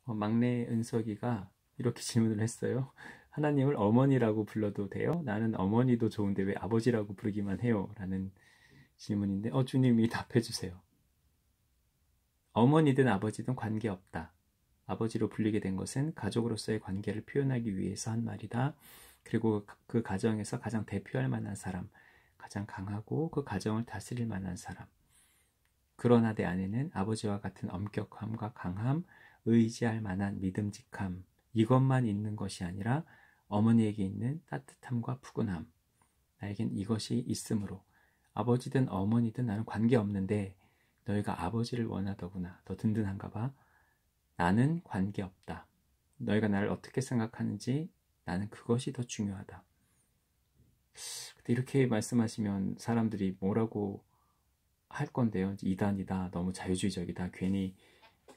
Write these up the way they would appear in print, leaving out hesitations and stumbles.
막내 은석이가 이렇게 질문을 했어요. 하나님을 어머니라고 불러도 돼요? 나는 어머니도 좋은데 왜 아버지라고 부르기만 해요? 라는 질문인데 주님이 답해 주세요. 어머니든 아버지든 관계없다. 아버지로 불리게 된 것은 가족으로서의 관계를 표현하기 위해서 한 말이다. 그리고 그 가정에서 가장 대표할 만한 사람, 가장 강하고 그 가정을 다스릴 만한 사람. 그러나 내 안에는 아버지와 같은 엄격함과 강함, 의지할 만한 믿음직함, 이것만 있는 것이 아니라 어머니에게 있는 따뜻함과 푸근함. 나에겐 이것이 있으므로 아버지든 어머니든 나는 관계없는데 너희가 아버지를 원하더구나. 더 든든한가 봐. 나는 관계없다. 너희가 나를 어떻게 생각하는지 나는 그것이 더 중요하다. 이렇게 말씀하시면 사람들이 뭐라고 할 건데요. 이단이다. 너무 자유주의적이다. 괜히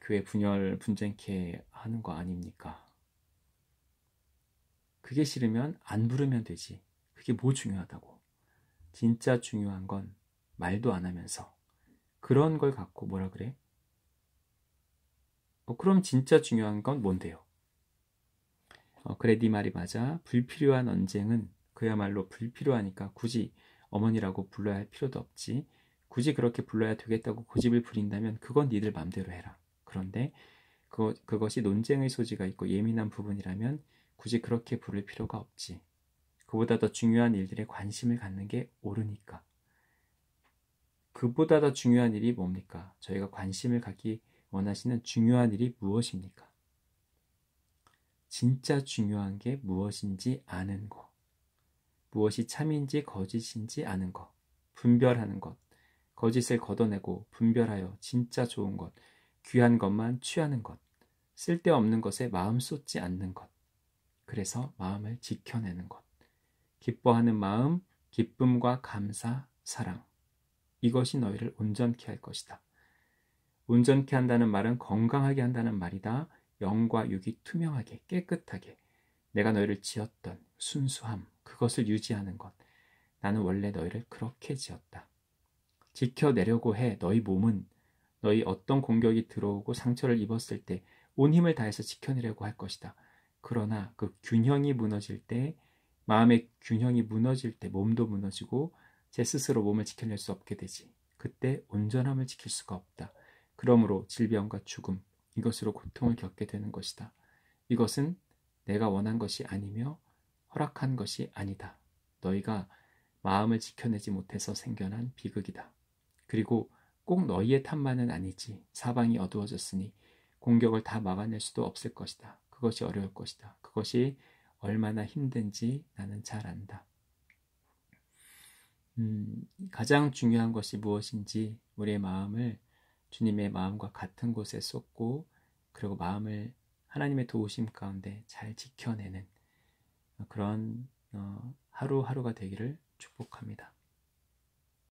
교회 분열 분쟁케 하는 거 아닙니까? 그게 싫으면 안 부르면 되지. 그게 뭐 중요하다고. 진짜 중요한 건 말도 안 하면서 그런 걸 갖고 뭐라 그래? 그럼 진짜 중요한 건 뭔데요? 그래 네 말이 맞아. 불필요한 언쟁은 그야말로 불필요하니까 굳이 어머니라고 불러야 할 필요도 없지. 굳이 그렇게 불러야 되겠다고 고집을 부린다면 그건 니들 맘대로 해라. 그런데 그것이 논쟁의 소지가 있고 예민한 부분이라면 굳이 그렇게 부를 필요가 없지. 그보다 더 중요한 일들에 관심을 갖는 게 옳으니까. 그보다 더 중요한 일이 뭡니까? 저희가 관심을 갖기 원하시는 중요한 일이 무엇입니까? 진짜 중요한 게 무엇인지 아는 것. 무엇이 참인지 거짓인지 아는 것. 분별하는 것. 거짓을 걷어내고 분별하여 진짜 좋은 것, 귀한 것만 취하는 것. 쓸데없는 것에 마음 쏟지 않는 것. 그래서 마음을 지켜내는 것. 기뻐하는 마음, 기쁨과 감사, 사랑. 이것이 너희를 온전케 할 것이다. 온전케 한다는 말은 건강하게 한다는 말이다. 영과 육이 투명하게 깨끗하게 내가 너희를 지었던 순수함 그것을 유지하는 것. 나는 원래 너희를 그렇게 지었다. 지켜내려고 해. 너희 몸은 너희 어떤 공격이 들어오고 상처를 입었을 때 온 힘을 다해서 지켜내려고 할 것이다. 그러나 그 균형이 무너질 때 마음의 균형이 무너질 때 몸도 무너지고 제 스스로 몸을 지켜낼 수 없게 되지. 그때 온전함을 지킬 수가 없다. 그러므로 질병과 죽음 이것으로 고통을 겪게 되는 것이다. 이것은 내가 원한 것이 아니며 허락한 것이 아니다. 너희가 마음을 지켜내지 못해서 생겨난 비극이다. 그리고 꼭 너희의 탓만은 아니지. 사방이 어두워졌으니 공격을 다 막아낼 수도 없을 것이다. 그것이 어려울 것이다. 그것이 얼마나 힘든지 나는 잘 안다. 가장 중요한 것이 무엇인지 우리의 마음을 주님의 마음과 같은 곳에 쏟고 그리고 마음을 하나님의 도우심 가운데 잘 지켜내는 그런 하루하루가 되기를 축복합니다.